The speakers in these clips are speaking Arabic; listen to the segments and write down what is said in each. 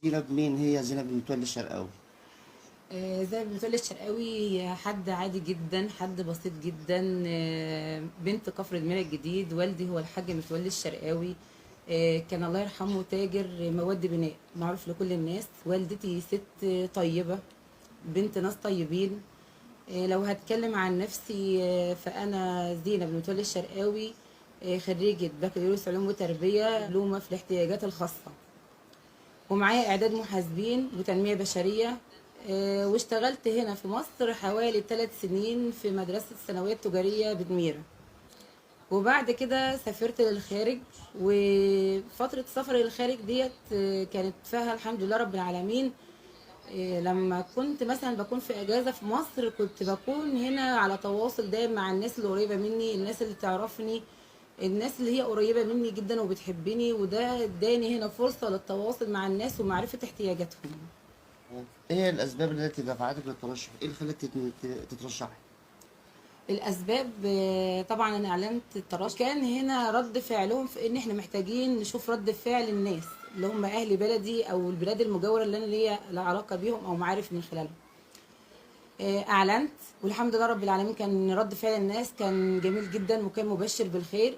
زينب مين هي زينب متولي الشرقاوي؟ زي ما بتقولي الشرقاوي حد عادي جدا، حد بسيط جدا. بنت كفر دمياط الجديد. والدي هو الحاج متولي الشرقاوي. كان الله يرحمه تاجر مواد بناء معروف لكل الناس. والدتي ست طيبة، بنت ناس طيبين. لو هتكلم عن نفسي، فأنا زينب متولي الشرقاوي، خريجة بكالوريوس علوم وتربية دبلومة في الاحتياجات الخاصة، ومعايا اعداد محاسبين وتنميه بشريه. واشتغلت هنا في مصر حوالي 3 سنين في مدرسه الثانويه التجاريه بدميره، وبعد كده سافرت للخارج. وفتره سفري للخارج ديت كانت فيها الحمد لله رب العالمين. لما كنت مثلا بكون في اجازه في مصر كنت بكون هنا على تواصل دايم مع الناس اللي قريبه مني، الناس اللي تعرفني، الناس اللي هي قريبه مني جدا وبتحبني، وده اداني هنا فرصه للتواصل مع الناس ومعرفه احتياجاتهم. ايه هي الاسباب التي دفعتك للترشح؟ ايه اللي خلاك تترشحي؟ الاسباب، طبعا انا اعلنت الترشح، كان هنا رد فعلهم في ان احنا محتاجين نشوف رد فعل الناس اللي هم اهل بلدي او البلاد المجاوره اللي انا ليا علاقه بيهم او معارف من خلالهم. اعلنت، والحمد لله رب العالمين كان رد فعل الناس كان جميل جدا وكان مبشر بالخير.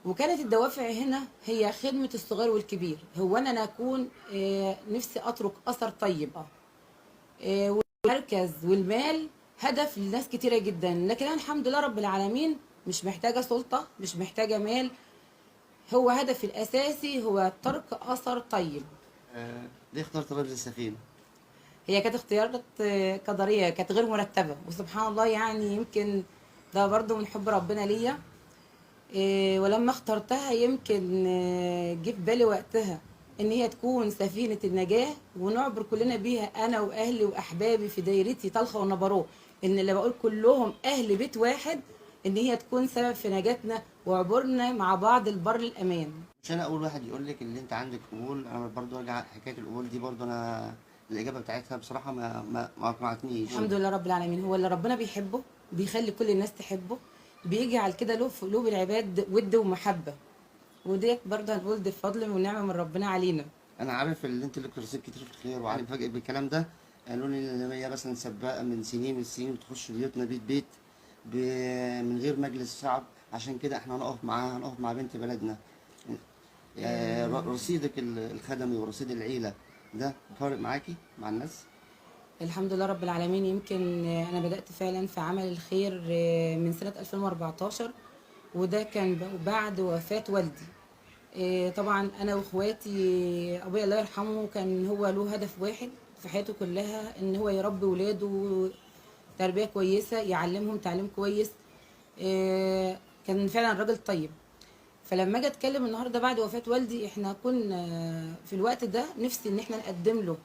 وكانت الدوافع هنا هي خدمة الصغير والكبير. هو أنا أكون نفسي أترك أثر طيب. والمركز والمال هدف لناس كتيرة جدا، لكن أنا الحمد لله رب العالمين مش محتاجة سلطة، مش محتاجة مال. هو هدفي الأساسي هو ترك أثر طيب. ليه اخترت رمز السفينه؟ هي كانت اختيارات قدرية، كانت غير مرتبة، وسبحان الله يعني يمكن ده برضو من حب ربنا ليا. ولما اخترتها يمكن جه في بالي وقتها ان هي تكون سفينة النجاة ونعبر كلنا بيها، انا واهلي واحبابي في دايرتي طلخة ونبروه، ان اللي بقول كلهم اهل بيت واحد، ان هي تكون سبب في نجاتنا وعبورنا مع بعض البر الامان. مش انا اول واحد يقول لك اللي انت عندك قبول. انا برضو ارجع حكايه القبول دي، برضو انا الاجابه بتاعتها بصراحه ما اقنعتنيش. الحمد لله رب العالمين، هو اللي ربنا بيحبه بيخلي كل الناس تحبه، بيجعل كده له في قلوب العباد ود ومحبة، وديت برضه هنقول دي فضل ونعمة من ربنا علينا. انا عارف اللي انت لك رصيد كتير في الخير، وعارف فاجئ بالكلام ده. قالوا لي ان هي مثلا سباقه من سنين السنين بتخش بيوتنا بيت بيت من غير مجلس شعب. عشان كده احنا هنقف معاها، هنقف مع بنت بلدنا. رصيدك الخدمي ورصيد العيله ده فارق معاكي مع الناس؟ الحمد لله رب العالمين. يمكن انا بدأت فعلا في عمل الخير من سنة 2014، وده كان بعد وفاة والدي. طبعا انا واخواتي، ابويا الله يرحمه كان هو له هدف واحد في حياته كلها، ان هو يربي ولاده تربية كويسة، يعلمهم تعليم كويس. كان فعلا راجل طيب. فلما اجي اتكلم النهارده بعد وفاة والدي، احنا كنا في الوقت ده نفسي ان احنا نقدم له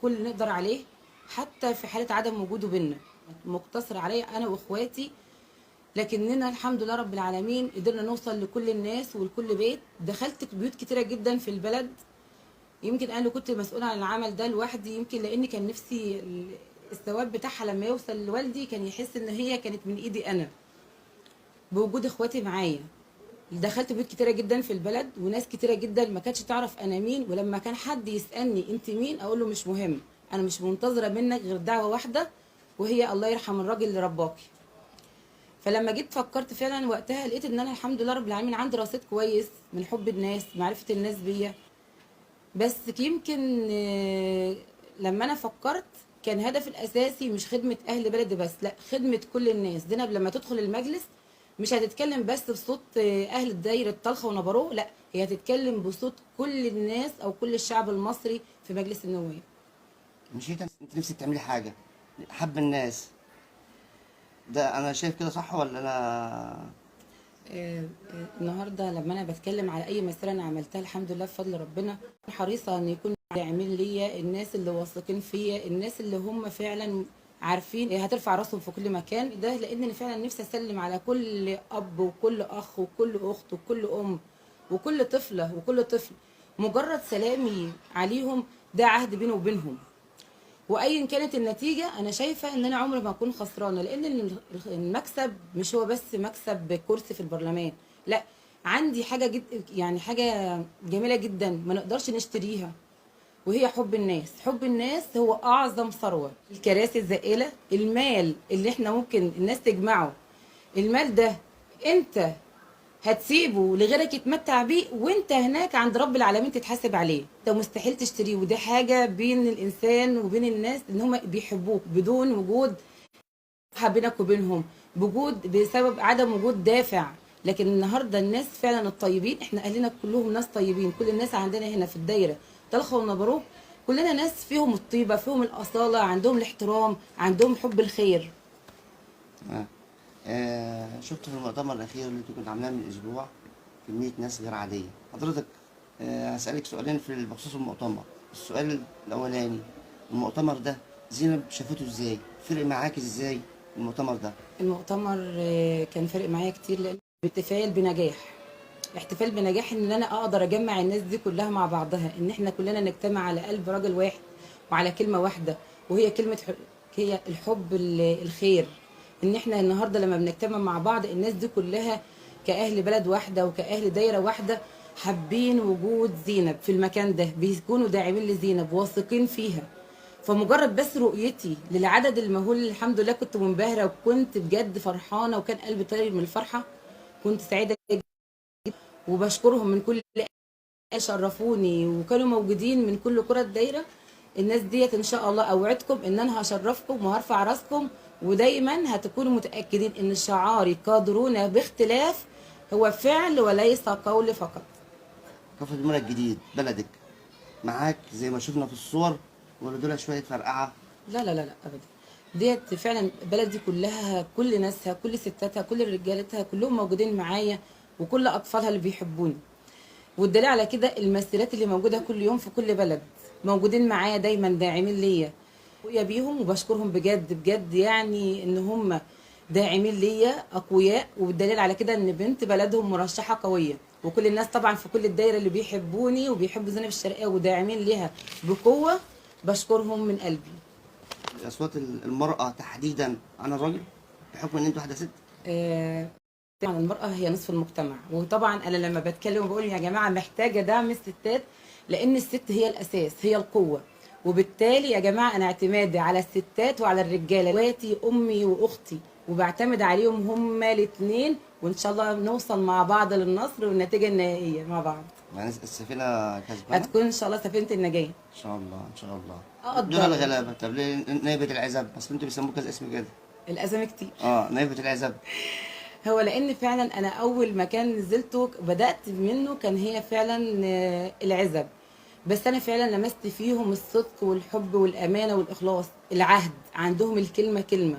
كل اللي نقدر عليه، حتى في حالة عدم وجوده بينا، مقتصر عليا انا واخواتي. لكننا الحمد لله رب العالمين قدرنا نوصل لكل الناس ولكل بيت. دخلت بيوت كتيرة جدا في البلد. يمكن انا اللي كنت مسؤولة عن العمل ده لوحدي، يمكن لان كان نفسي الثواب بتاعها لما يوصل لوالدي كان يحس ان هي كانت من ايدي انا، بوجود اخواتي معايا. دخلت بيوت كتيره جدا في البلد، وناس كتيره جدا ما كانتش تعرف انا مين، ولما كان حد يسالني انت مين اقول له مش مهم، انا مش منتظره منك غير دعوه واحده، وهي الله يرحم الراجل اللي رباكي. فلما جيت فكرت فعلا وقتها لقيت ان انا الحمد لله رب العالمين عندي رصيد كويس من حب الناس، معرفه الناس بيا. بس يمكن لما انا فكرت كان هدفي الاساسي مش خدمه اهل بلدي بس، لا، خدمه كل الناس. زينب لما تدخل المجلس مش هتتكلم بس بصوت اهل دايره طلخه ونبروه، لا، هي هتتكلم بصوت كل الناس او كل الشعب المصري في مجلس النواب. مش انت نفسك تعملي حاجه حب الناس؟ ده انا شايف كده صح ولا انا؟ النهارده لما انا بتكلم على اي مسيره انا عملتها الحمد لله بفضل ربنا، حريصه ان يكون داعمين ليا، الناس اللي واثقين فيا، الناس اللي هم فعلا عارفين هترفع راسهم في كل مكان. ده لان انا فعلا نفسي اسلم على كل اب وكل اخ وكل اخت وكل ام وكل طفله وكل طفل. مجرد سلامي عليهم ده عهد بيني وبينهم، وايا كانت النتيجه انا شايفه ان انا عمري ما اكون خسرانه، لان المكسب مش هو بس مكسب كرسي في البرلمان، لا، عندي حاجه يعني حاجه جميله جدا ما نقدرش نشتريها، وهي حب الناس. حب الناس هو اعظم ثروه. الكراسي الزائله، المال اللي احنا ممكن الناس تجمعه، المال ده انت هتسيبه لغيرك يتمتع بيه، وانت هناك عند رب العالمين تتحاسب عليه. انت مستحيل تشتريه، ودي حاجه بين الانسان وبين الناس ان هم بيحبوك بدون وجود بينك وبينهم، بوجود بسبب عدم وجود دافع. لكن النهارده الناس فعلا الطيبين، احنا اهلنا كلهم ناس طيبين، كل الناس عندنا هنا في الدايره طلخه ونبروه كلنا ناس فيهم الطيبه، فيهم الاصاله، عندهم الاحترام، عندهم حب الخير. آه. شفت في المؤتمر الأخير اللي انت كنت عاملاه من أسبوع كمية ناس غير عادية. حضرتك هسألك سؤالين بخصوص المؤتمر. السؤال الأولاني، المؤتمر ده زينب شافته ازاي؟ فرق معاك ازاي المؤتمر ده؟ المؤتمر كان فارق معايا كتير، لان احتفال بنجاح، احتفال بنجاح ان انا اقدر اجمع الناس دي كلها مع بعضها، ان احنا كلنا نجتمع على قلب راجل واحد وعلى كلمه واحده، وهي كلمه هي الحب الخير. ان احنا النهارده لما بنجتمع مع بعض الناس دي كلها كاهل بلد واحده وكاهل دايره واحده حابين وجود زينب في المكان ده، بيكونوا داعمين لزينب واثقين فيها. فمجرد بس رؤيتي للعدد المهول الحمد لله كنت منبهره، وكنت بجد فرحانه، وكان قلبي طاير من الفرحه. كنت سعيده جدا وبشكرهم من كل شرفوني وكانوا موجودين من كل كرة الدايرة. الناس ديت ان شاء الله اوعدكم ان انا هشرفكم وهرفع راسكم، ودايما هتكونوا متأكدين ان شعاري قادرون باختلاف هو فعل وليس قول فقط. كفر دمياط الجديد بلدك معاك زي ما شفنا في الصور، ولا دول شوية فرقعة؟ لا لا لا لا ابدا، ديت فعلا بلدي كلها، كل ناسها، كل ستاتها، كل رجالتها كلهم موجودين معايا، وكل اطفالها اللي بيحبوني. والدليل على كده الممثلات اللي موجوده كل يوم في كل بلد موجودين معايا دايما داعمين ليا، ويا بيهم وبشكرهم بجد بجد، يعني ان هم داعمين ليا اقوياء. والدليل على كده ان بنت بلدهم مرشحه قويه، وكل الناس طبعا في كل الدايره اللي بيحبوني وبيحبوا زينب الشرقيه وداعمين ليها بقوه، بشكرهم من قلبي. أصوات المرأة تحديدا عن الراجل بحكم إن أنت واحدة ست؟ آه، طبعا المرأة هي نصف المجتمع، وطبعا أنا لما بتكلم وبقول يا جماعة محتاجة دعم الستات، لأن الست هي الأساس، هي القوة. وبالتالي يا جماعة أنا اعتمادي على الستات وعلى الرجالة، اخواتي أمي وأختي، وبعتمد عليهم هما الاتنين، وإن شاء الله نوصل مع بعض للنصر والنتيجة النهائية مع بعض. يعني السفينة كسبانة؟ هتكون إن شاء الله سفينة النجاة. إن شاء الله إن شاء الله. دول أقدر. الغلابة. طب ليه نايبة العزب؟ أصل أنتوا بيسموه كذا اسم كده. الأزمة كتير. نايبة العزب. هو لان فعلا انا اول مكان نزلته بدات منه كان هي فعلا العزب، بس انا فعلا لمست فيهم الصدق والحب والامانه والاخلاص، العهد عندهم الكلمه كلمه.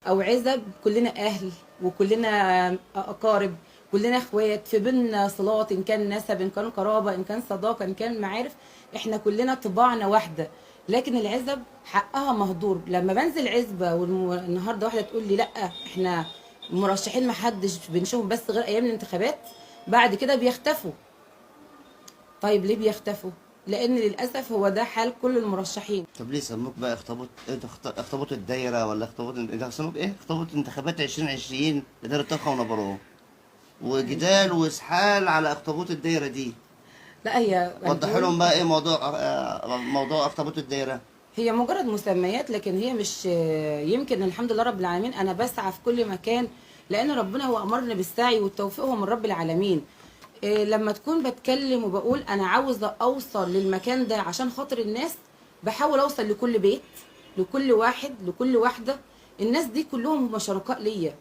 او عزب كلنا اهل وكلنا اقارب، كلنا اخوات، في بينا صلات، ان كان نسب، ان كان قرابه، ان كان صداقه، ان كان معارف، احنا كلنا طباعنا واحده. لكن العزب حقها مهدور. لما بنزل عزبه والنهارده واحده تقول لي لا احنا مرشحين ما حدش بنشوفهم بس غير ايام الانتخابات، بعد كده بيختفوا. طيب ليه بيختفوا؟ لان للاسف هو ده حال كل المرشحين. طب ليه سموك بقى اخطبوط؟ اخطبوط الدايرة ولا اخطبوط ده سموك ايه؟ اخطبوط انتخابات 2020 لدار الطاقة ونبروه، وجدال واسحال على اخطبوط الدايرة دي. لا هي وضح لهم بقى ايه موضوع اخطبوط الدايرة. هي مجرد مسميات، لكن هي مش، يمكن الحمد لله رب العالمين انا بسعى في كل مكان، لان ربنا هو امرنا بالسعي والتوفيق هو من رب العالمين. لما تكون بتكلم وبقول انا عاوزه اوصل للمكان ده عشان خاطر الناس، بحاول اوصل لكل بيت، لكل واحد، لكل واحده. الناس دي كلهم هم شركاء ليا،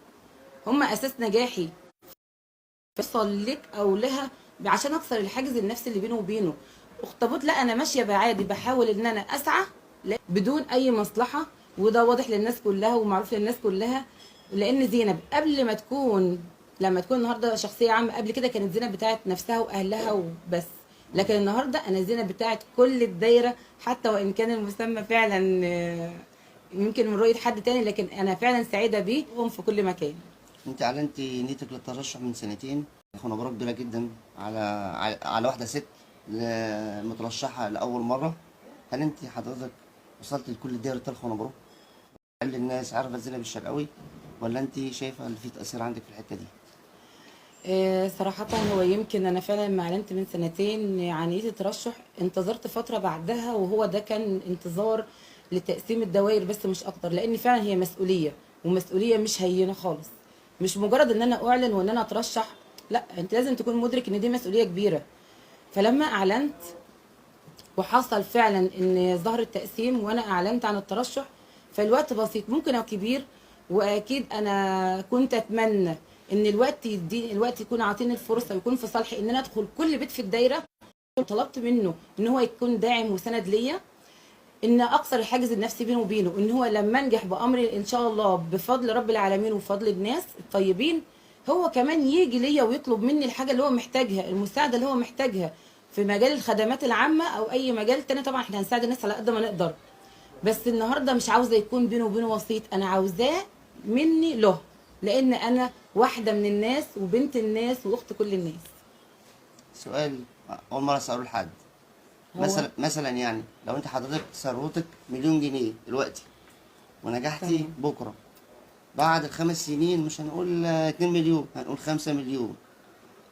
هم اساس نجاحي. اوصل لك او لها عشان اكسر الحاجز النفسي اللي بينه وبينه. اخطبوط لا، انا ماشيه بعادي، بحاول ان انا اسعى بدون اي مصلحه، وده واضح للناس كلها ومعروف للناس كلها. لان زينب قبل ما تكون، لما تكون النهارده شخصيه عامه، قبل كده كانت زينب بتاعت نفسها واهلها وبس، لكن النهارده انا زينب بتاعت كل الدايره، حتى وان كان المسمى فعلا يمكن من رؤيه حد تاني، لكن انا فعلا سعيده بيهم في كل مكان. انت اعلنتي نيتك للترشح من سنتين، اخونا مبروك كبيرة جدا على واحدة ست مترشحة لأول مرة. هل انت حضرتك وصلت لكل الدايرة الطلخة ونبروك؟ هل الناس عارفة زينب الشرقاوي، ولا انت شايفة ان في تأثير عندك في الحتة دي؟ صراحة هو يمكن أنا فعلا لما أعلنت من سنتين عن نيتي الترشح انتظرت فترة بعدها، وهو ده كان انتظار لتقسيم الدوائر بس مش أكتر، لأن فعلا هي مسؤولية، ومسؤولية مش هينة خالص. مش مجرد إن أنا أعلن وإن أنا أترشح، لا، أنت لازم تكون مدرك إن دي مسؤولية كبيرة. فلما أعلنت وحصل فعلا ان ظهر التقسيم وانا اعلنت عن الترشح، فالوقت بسيط ممكن او كبير، واكيد انا كنت اتمنى ان الوقت يكون عاطيني الفرصه ويكون في صالحي ان انا ادخل كل بيت في الدايره. طلبت منه ان هو يكون داعم وسند ليا، ان اكسر الحاجز النفسي بينه وبينه، ان هو لما انجح بامري ان شاء الله بفضل رب العالمين وفضل الناس الطيبين، هو كمان يجي ليا ويطلب مني الحاجه اللي هو محتاجها، المساعده اللي هو محتاجها في مجال الخدمات العامه او اي مجال تاني. طبعا احنا هنساعد الناس على قد ما نقدر، بس النهارده مش عاوزه يكون بينه وبينه وسيط، انا عاوزاه مني له، لان انا واحده من الناس وبنت الناس واخت كل الناس. سؤال اول مره اساله لحد. هو مثلا يعني لو انت حضرتك ثروتك مليون جنيه دلوقتي ونجحتي تمام. بكره، بعد ال5 سنين مش هنقول 2 مليون، هنقول 5 مليون،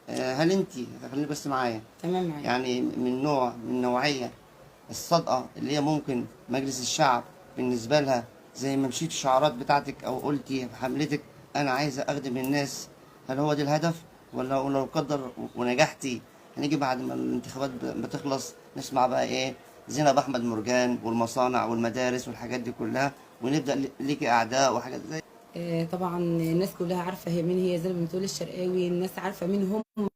هل انت، خليني بس معايا، تمام معاك. يعني من نوعية الصدقة اللي هي ممكن مجلس الشعب بالنسبة لها زي ما مشيت الشعارات بتاعتك أو قلتي في حملتك أنا عايزة أخدم الناس، هل هو ده الهدف؟ ولا لو قدر ونجحتي هنيجي بعد ما الانتخابات بتخلص نسمع بقى إيه، زينب أحمد مرجان والمصانع والمدارس والحاجات دي كلها، ونبدأ ليكي أعداء وحاجات زي. طبعا الناس كلها عارفه هي مين، هي زي ما بتقول الشرقاوي، الناس عارفه مين هم.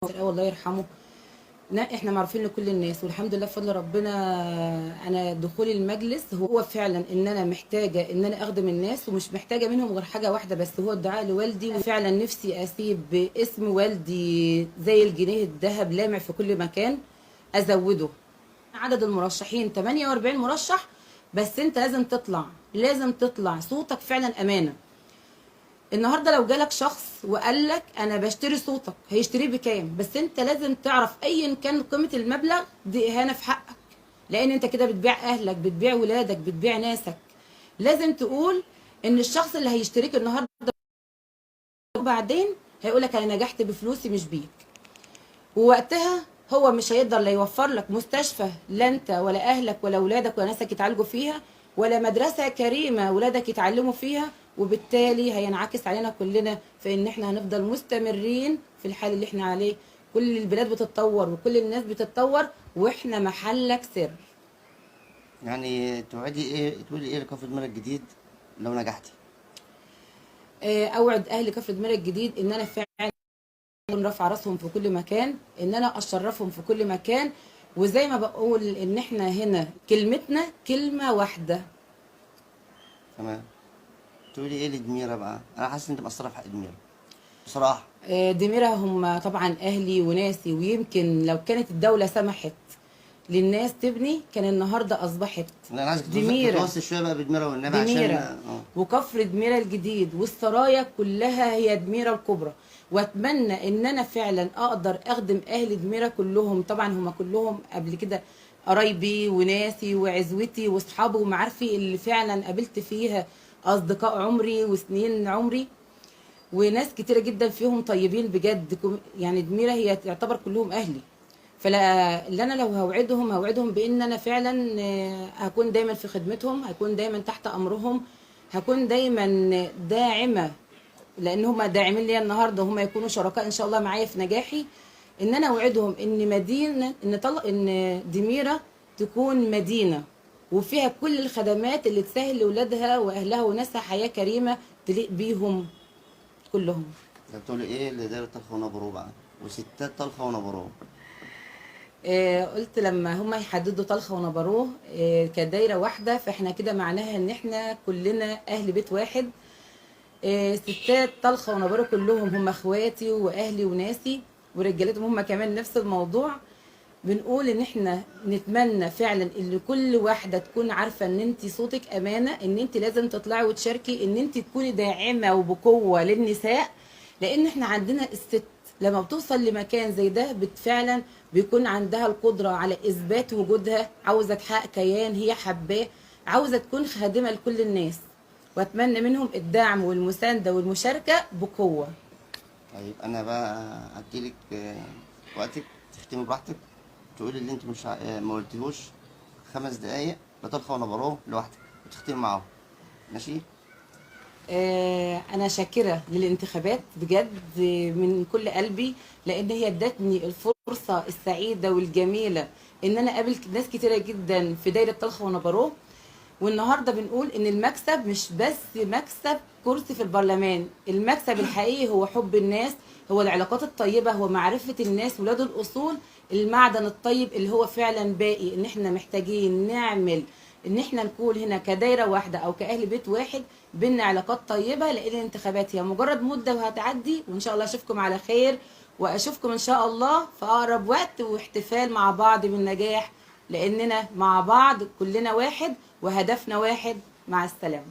الشرقاوي الله يرحمه، لا احنا معروفين لكل الناس، والحمد لله بفضل ربنا. انا دخولي المجلس هو فعلا ان انا محتاجه ان انا اخدم الناس، ومش محتاجه منهم غير حاجه واحده بس، هو الدعاء لوالدي. وفعلا نفسي اسيب باسم والدي زي الجنيه الذهب لامع في كل مكان، ازوده. عدد المرشحين 48 مرشح، بس انت لازم تطلع صوتك فعلا امانه. النهارده لو جالك شخص وقال لك انا بشتري صوتك، هيشتريه بكام؟ بس انت لازم تعرف ايا كان قيمه المبلغ، دي اهانه في حقك، لان انت كده بتبيع اهلك، بتبيع ولادك، بتبيع ناسك. لازم تقول ان الشخص اللي هيشتريك النهارده وبعدين هيقول لك انا نجحت بفلوسي مش بيك، ووقتها هو مش هيقدر لا يوفر لك مستشفى، لا انت ولا اهلك ولا اولادك ولا ناسك يتعالجوا فيها، ولا مدرسه كريمه ولادك يتعلموا فيها، وبالتالي هينعكس علينا كلنا في ان احنا هنفضل مستمرين في الحال اللي احنا عليه. كل البلاد بتتطور وكل الناس بتتطور، واحنا محلك سر. يعني تقولي إيه لكفر دماغ الجديد لو نجحتي؟ اوعد اهل كفر دمياط الجديد ان انا فعلا رافعه راسهم في كل مكان، ان انا اشرفهم في كل مكان، وزي ما بقول ان احنا هنا كلمتنا كلمه واحده. تمام. تقولي إيه لدميرة بقى؟ أنا حاسس إن أنت مقصرة في حق دميرة بصراحة. دميرة هم طبعا اهلي وناسي، ويمكن لو كانت الدولة سمحت للناس تبني كان النهارده اصبحت لا، انا عايزك دميرة. تتوصي شويه بقى بدميره والنبي عشان دميرة وكفر دميرة الجديد والسرايا كلها هي دميرة الكبرى، واتمنى ان انا فعلا اقدر اخدم اهل دميرة كلهم. طبعا هم كلهم قبل كده قرايبي وناسي وعزوتي واصحابي ومعارفي اللي فعلا قابلت فيها اصدقاء عمري وسنين عمري، وناس كتيره جدا فيهم طيبين بجد. يعني دميره هي تعتبر كلهم اهلي. فلا اللي انا لو هوعدهم بان انا فعلا هكون دايما في خدمتهم، هكون دايما تحت امرهم، هكون دايما داعمه، لان هم داعمين ليا النهارده، هم يكونوا شركاء ان شاء الله معايا في نجاحي. ان انا اوعدهم ان مدينه، ان دميره تكون مدينه وفيها كل الخدمات اللي تسهل لاولادها واهلها وناسها حياه كريمه تليق بيهم كلهم. بتقولي ايه لدايره طلخه ونبرو بقى وستات طلخه ونبرو؟ قلت لما هم يحددوا طلخه ونبروه كدايره واحده، فاحنا كده معناها ان احنا كلنا اهل بيت واحد. ستات طلخه ونبروه كلهم هم اخواتي واهلي وناسي، ورجالتهم هم كمان نفس الموضوع. بنقول ان احنا نتمنى فعلا ان كل واحده تكون عارفه ان انت صوتك امانه، ان انت لازم تطلعي وتشاركي، ان انت تكوني داعمه وبقوه للنساء، لان احنا عندنا الست لما بتوصل لمكان زي ده فعلا بيكون عندها القدره على اثبات وجودها، عاوزه تحقق كيان هي حباه، عاوزه تكون خادمه لكل الناس، واتمنى منهم الدعم والمسانده والمشاركه بقوه. طيب انا بقى اديلك وقتك تختمي براحتك، تقولي اللي انت مش ما قلتيهوش 5 دقايق بطلخه ونبروه لوحدك وتختمي معاهم. ماشي. أنا شاكرة للانتخابات بجد من كل قلبي، لأن هي ادتني الفرصة السعيدة والجميلة إن أنا أقابل ناس كتيرة جدا في دايرة طلخ ونبروه. والنهارده بنقول إن المكسب مش بس مكسب كرسي في البرلمان، المكسب الحقيقي هو حب الناس، هو العلاقات الطيبة، هو معرفة الناس ولاد الأصول، المعدن الطيب اللي هو فعلا باقي. إن إحنا محتاجين نعمل ان احنا نكون هنا كدايره واحده او كاهل بيت واحد بينا علاقات طيبه، لان الانتخابات هي مجرد مده وهتعدي، وان شاء الله اشوفكم على خير، واشوفكم ان شاء الله في اقرب وقت، واحتفال مع بعض بالنجاح، لاننا مع بعض كلنا واحد وهدفنا واحد. مع السلامه.